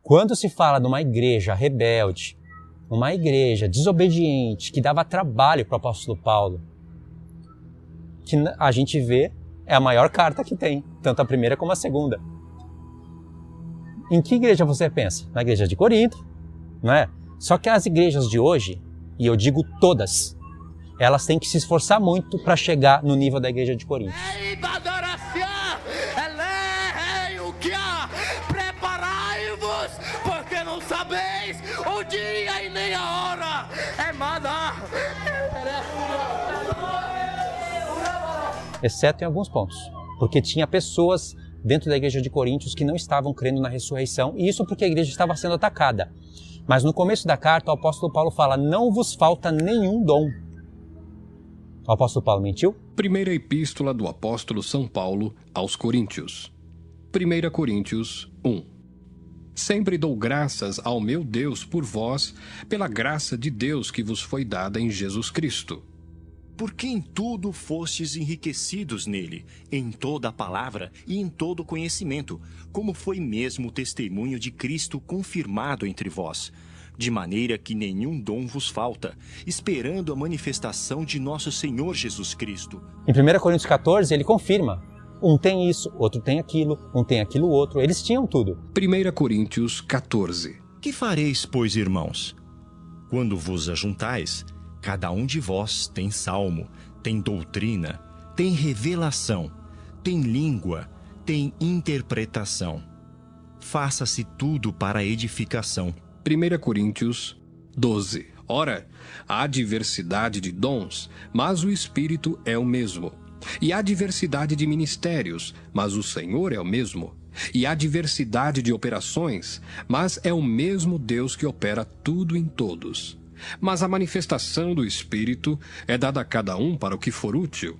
Quando se fala de uma igreja rebelde, uma igreja desobediente, que dava trabalho para o apóstolo Paulo, que a gente vê é a maior carta que tem, tanto a primeira como a segunda. Em que igreja você pensa? Na igreja de Corinto, não é? Só que as igrejas de hoje, e eu digo todas, elas têm que se esforçar muito para chegar no nível da igreja de Corinto. Preparai-vos, porque não sabeis o dia e nem a hora. Exceto em alguns pontos, porque tinha pessoas dentro da igreja de Coríntios que não estavam crendo na ressurreição, e isso porque a igreja estava sendo atacada. Mas no começo da carta, o apóstolo Paulo fala, não vos falta nenhum dom. O apóstolo Paulo mentiu? Primeira epístola do apóstolo São Paulo aos Coríntios. 1 Coríntios 1. Sempre dou graças ao meu Deus por vós, pela graça de Deus que vos foi dada em Jesus Cristo. Porque em tudo fostes enriquecidos nele, em toda a palavra e em todo o conhecimento, como foi mesmo o testemunho de Cristo confirmado entre vós, de maneira que nenhum dom vos falta, esperando a manifestação de nosso Senhor Jesus Cristo. Em 1 Coríntios 14, ele confirma. Um tem isso, outro tem aquilo, um tem aquilo outro. Eles tinham tudo. 1 Coríntios 14. Que fareis, pois, irmãos? Quando vos ajuntais, cada um de vós tem salmo, tem doutrina, tem revelação, tem língua, tem interpretação. Faça-se tudo para a edificação. 1 Coríntios 12. Ora, há diversidade de dons, mas o Espírito é o mesmo. E há diversidade de ministérios, mas o Senhor é o mesmo. E há diversidade de operações, mas é o mesmo Deus que opera tudo em todos. Mas a manifestação do Espírito é dada a cada um para o que for útil.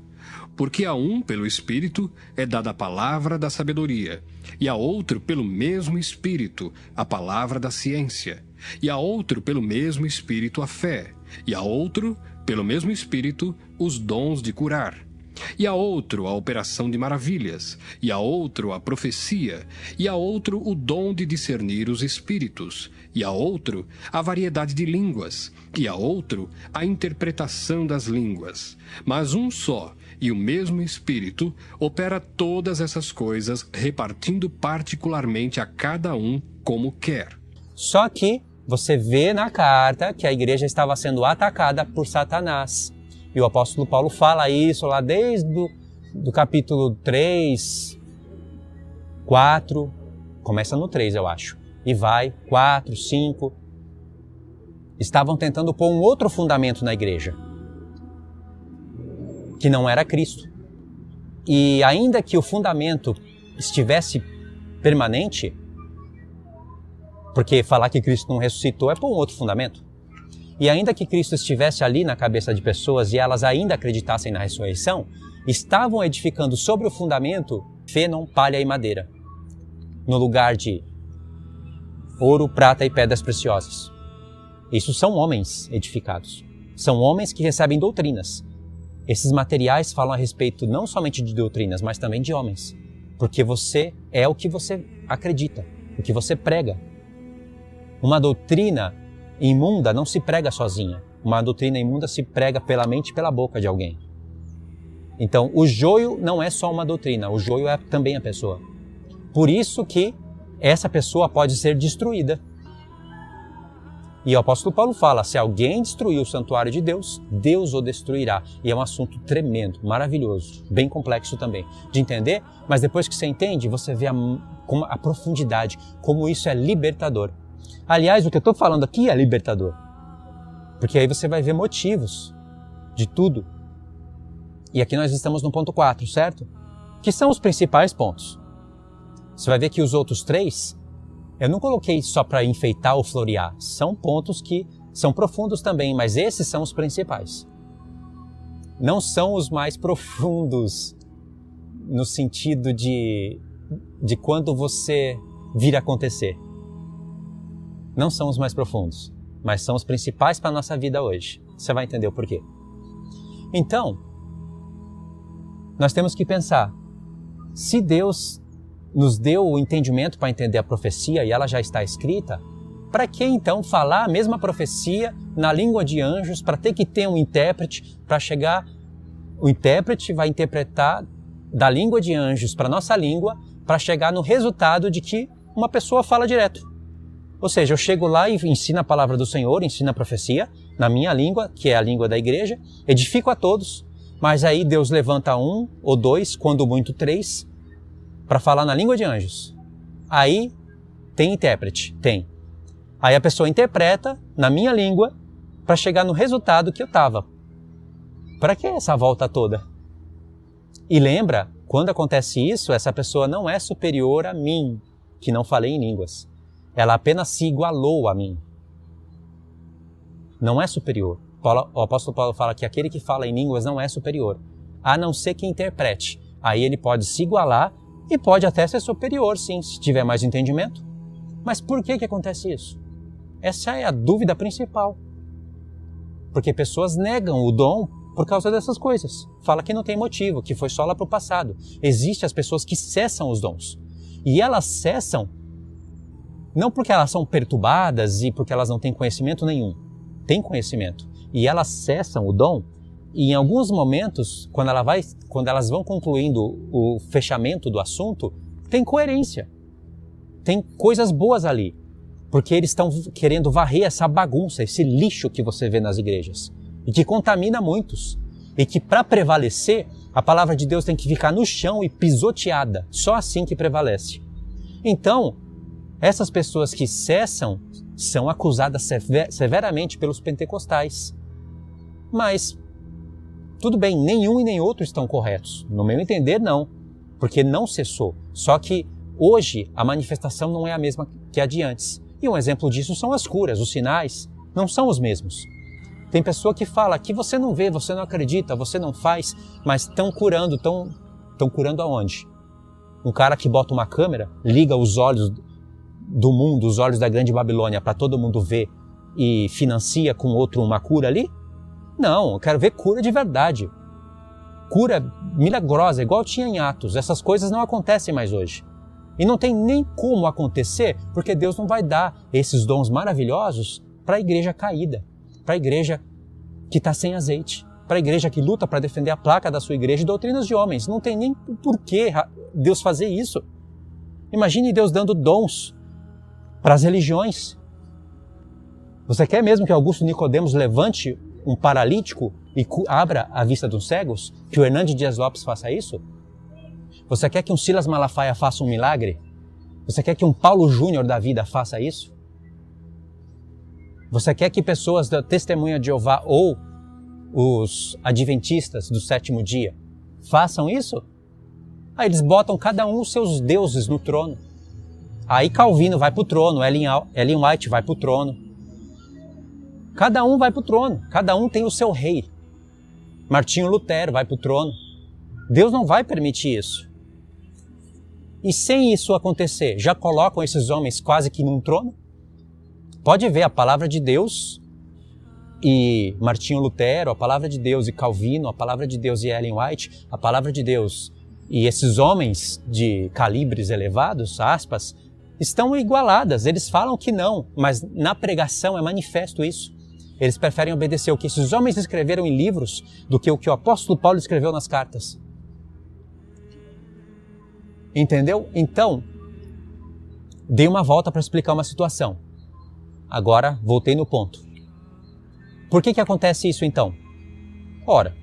Porque a um, pelo Espírito, é dada a palavra da sabedoria, e a outro, pelo mesmo Espírito, a palavra da ciência, e a outro, pelo mesmo Espírito, a fé, e a outro, pelo mesmo Espírito, os dons de curar, e a outro, a operação de maravilhas, e a outro, a profecia, e a outro, o dom de discernir os espíritos, e a outro, a variedade de línguas, e a outro, a interpretação das línguas. Mas um só e o mesmo Espírito opera todas essas coisas, repartindo particularmente a cada um como quer. Só que você vê na carta que a igreja estava sendo atacada por Satanás. E o apóstolo Paulo fala isso lá desde do capítulo 3, 4, começa no 3, eu acho, e vai, 4, 5. Estavam tentando pôr um outro fundamento na igreja, que não era Cristo. E ainda que o fundamento estivesse permanente, porque falar que Cristo não ressuscitou é pôr um outro fundamento. E ainda que Cristo estivesse ali na cabeça de pessoas e elas ainda acreditassem na ressurreição, estavam edificando sobre o fundamento fênon, palha e madeira, no lugar de ouro, prata e pedras preciosas. Isso são homens edificados. São homens que recebem doutrinas. Esses materiais falam a respeito não somente de doutrinas, mas também de homens. Porque você é o que você acredita, o que você prega. Uma doutrina imunda não se prega sozinha. Uma doutrina imunda se prega pela mente e pela boca de alguém. Então, o joio não é só uma doutrina, o joio é também a pessoa. Por isso que essa pessoa pode ser destruída. E o apóstolo Paulo fala, se alguém destruir o santuário de Deus, Deus o destruirá. E é um assunto tremendo, maravilhoso, bem complexo também de entender, mas depois que você entende, você vê a profundidade, como isso é libertador. Aliás, o que eu estou falando aqui é libertador. Porque aí você vai ver motivos de tudo. E aqui nós estamos no ponto 4, certo? Que são os principais pontos. Você vai ver que os outros 3, eu não coloquei só para enfeitar ou florear. São pontos que são profundos também, mas esses são os principais. Não são os mais profundos no sentido de quando você vir acontecer. Não são os mais profundos, mas são os principais para a nossa vida hoje. Você vai entender o porquê. Então, nós temos que pensar, se Deus nos deu o entendimento para entender a profecia e ela já está escrita, para que então falar a mesma profecia na língua de anjos, para ter que ter um intérprete, para chegar... O intérprete vai interpretar da língua de anjos para a nossa língua, para chegar no resultado de que uma pessoa fala direto. Ou seja, eu chego lá e ensino a palavra do Senhor, ensino a profecia, na minha língua, que é a língua da igreja, edifico a todos, mas aí Deus levanta 1 ou 2, quando muito 3, para falar na língua de anjos. Aí tem intérprete, tem. Aí a pessoa interpreta na minha língua para chegar no resultado que eu estava. Para que essa volta toda? E lembra, quando acontece isso, essa pessoa não é superior a mim, que não falei em línguas. Ela apenas se igualou a mim. Não é superior. O apóstolo Paulo fala que aquele que fala em línguas não é superior, a não ser que interprete. Aí ele pode se igualar e pode até ser superior, sim, se tiver mais entendimento. Mas por que acontece isso? Essa é a dúvida principal. Porque pessoas negam o dom por causa dessas coisas. Fala que não tem motivo, que foi só lá para o passado. Existem as pessoas que cessam os dons. E elas cessam não porque elas são perturbadas e porque elas não têm conhecimento nenhum. Tem conhecimento. E elas cessam o dom e em alguns momentos, quando elas vão concluindo o fechamento do assunto, tem coerência. Tem coisas boas ali. Porque eles estão querendo varrer essa bagunça, esse lixo que você vê nas igrejas. E que contamina muitos. E que para prevalecer, a palavra de Deus tem que ficar no chão e pisoteada. Só assim que prevalece. Então, essas pessoas que cessam são acusadas severamente pelos pentecostais. Mas, tudo bem, nenhum e nem outro estão corretos. No meu entender, não. Porque não cessou. Só que hoje a manifestação não é a mesma que a de antes. E um exemplo disso são as curas, os sinais. Não são os mesmos. Tem pessoa que fala que você não vê, você não acredita, você não faz, mas estão curando. Estão curando aonde? Um cara que bota uma câmera, liga os olhos do mundo, os olhos da grande Babilônia, para todo mundo ver e financia com outro uma cura ali? Não, eu quero ver cura de verdade. Cura milagrosa, igual tinha em Atos. Essas coisas não acontecem mais hoje. E não tem nem como acontecer, porque Deus não vai dar esses dons maravilhosos para a igreja caída, para a igreja que está sem azeite, para a igreja que luta para defender a placa da sua igreja e doutrinas de homens. Não tem nem porquê Deus fazer isso. Imagine Deus dando dons para as religiões. Você quer mesmo que Augusto Nicodemos levante um paralítico e abra a vista dos cegos? Que o Hernandes Dias Lopes faça isso? Você quer que um Silas Malafaia faça um milagre? Você quer que um Paulo Júnior da vida faça isso? Você quer que pessoas da Testemunha de Jeová ou os adventistas do sétimo dia façam isso? Aí eles botam cada um os seus deuses no trono. Aí Calvino vai para o trono, Ellen White vai para o trono. Cada um vai para o trono, cada um tem o seu rei. Martinho Lutero vai para o trono. Deus não vai permitir isso. E sem isso acontecer, já colocam esses homens quase que num trono? Pode ver a palavra de Deus e Martinho Lutero, a palavra de Deus e Calvino, a palavra de Deus e Ellen White, a palavra de Deus e esses homens de calibres elevados, aspas, estão igualadas. Eles falam que não, mas na pregação é manifesto isso. Eles preferem obedecer o que esses homens escreveram em livros do que o que o apóstolo Paulo escreveu nas cartas. Entendeu? Então, dei uma volta para explicar uma situação. Agora, voltei no ponto. Por que acontece isso então? Ora,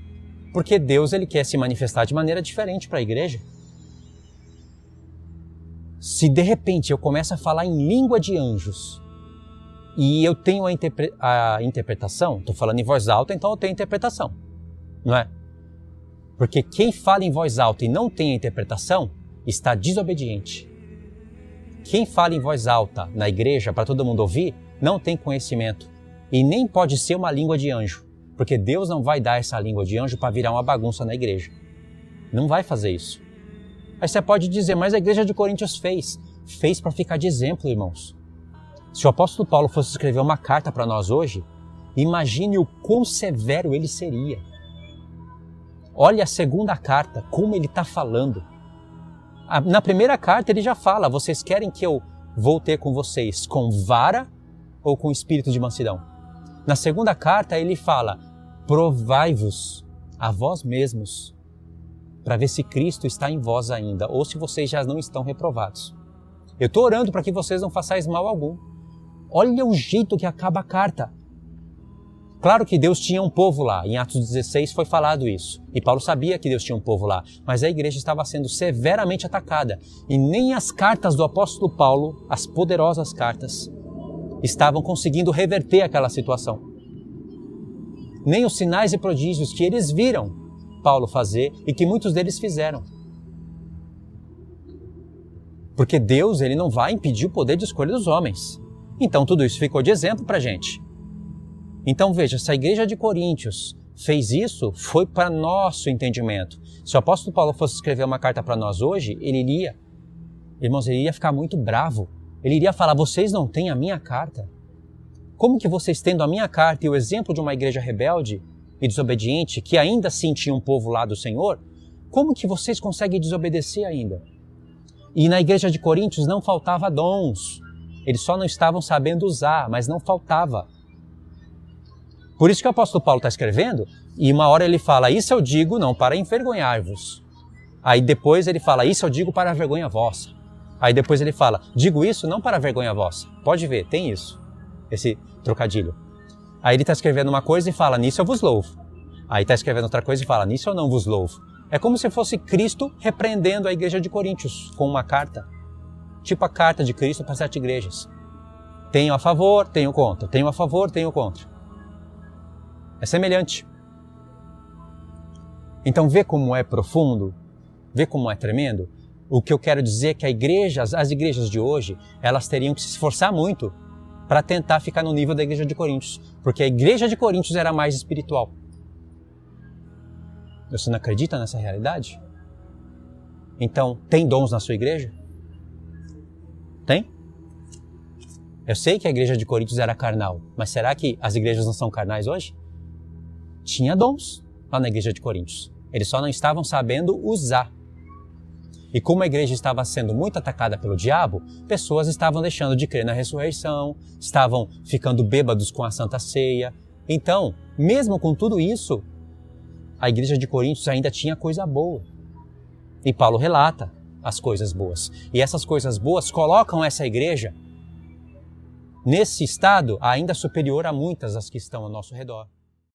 porque Deus ele quer se manifestar de maneira diferente para a igreja. Se de repente eu começo a falar em língua de anjos e eu tenho a interpretação, estou falando em voz alta, então eu tenho interpretação, não é? Porque quem fala em voz alta e não tem a interpretação está desobediente. Quem fala em voz alta na igreja para todo mundo ouvir não tem conhecimento e nem pode ser uma língua de anjo, porque Deus não vai dar essa língua de anjo para virar uma bagunça na igreja. Não vai fazer isso. Aí você pode dizer, mas a igreja de Coríntios fez para ficar de exemplo, irmãos. Se o apóstolo Paulo fosse escrever uma carta para nós hoje, imagine o quão severo ele seria. Olha a segunda carta, como ele está falando. Na primeira carta ele já fala, vocês querem que eu vou ter com vocês com vara ou com espírito de mansidão? Na segunda carta ele fala, provai-vos a vós mesmos, para ver se Cristo está em vós ainda, ou se vocês já não estão reprovados. Eu estou orando para que vocês não façais mal algum. Olha o jeito que acaba a carta. Claro que Deus tinha um povo lá, em Atos 16 foi falado isso, e Paulo sabia que Deus tinha um povo lá, mas a igreja estava sendo severamente atacada, e nem as cartas do apóstolo Paulo, as poderosas cartas, estavam conseguindo reverter aquela situação. Nem os sinais e prodígios que eles viram Paulo fazer e que muitos deles fizeram. Porque Deus, ele não vai impedir o poder de escolha dos homens. Então tudo isso ficou de exemplo para a gente. Então veja, se a igreja de Coríntios fez isso, foi para nosso entendimento. Se o apóstolo Paulo fosse escrever uma carta para nós hoje, ele iria ficar muito bravo. Ele iria falar, vocês não têm a minha carta? Como que vocês tendo a minha carta e o exemplo de uma igreja rebelde e desobediente, que ainda assim tinha um povo lá do Senhor, como que vocês conseguem desobedecer ainda? E na igreja de Coríntios não faltava dons. Eles só não estavam sabendo usar, mas não faltava. Por isso que o apóstolo Paulo está escrevendo, e uma hora ele fala, isso eu digo não para envergonhar-vos. Aí depois ele fala, isso eu digo para a vergonha vossa. Aí depois ele fala, digo isso não para a vergonha vossa. Pode ver, tem isso, esse trocadilho. Aí ele está escrevendo uma coisa e fala, nisso eu vos louvo. Aí está escrevendo outra coisa e fala, nisso eu não vos louvo. É como se fosse Cristo repreendendo a igreja de Coríntios com uma carta. Tipo a carta de Cristo para 7 igrejas. Tenho a favor, tenho contra. Tenho a favor, tenho contra. É semelhante. Então vê como é profundo, vê como é tremendo. O que eu quero dizer é que as igrejas de hoje, elas teriam que se esforçar muito para tentar ficar no nível da igreja de Coríntios. Porque a igreja de Coríntios era mais espiritual. Você não acredita nessa realidade? Então, tem dons na sua igreja? Tem? Eu sei que a igreja de Coríntios era carnal, mas será que as igrejas não são carnais hoje? Tinha dons lá na igreja de Coríntios. Eles só não estavam sabendo usar. E como a igreja estava sendo muito atacada pelo diabo, pessoas estavam deixando de crer na ressurreição, estavam ficando bêbados com a Santa Ceia. Então, mesmo com tudo isso, a igreja de Coríntios ainda tinha coisa boa. E Paulo relata as coisas boas. E essas coisas boas colocam essa igreja nesse estado ainda superior a muitas das que estão ao nosso redor.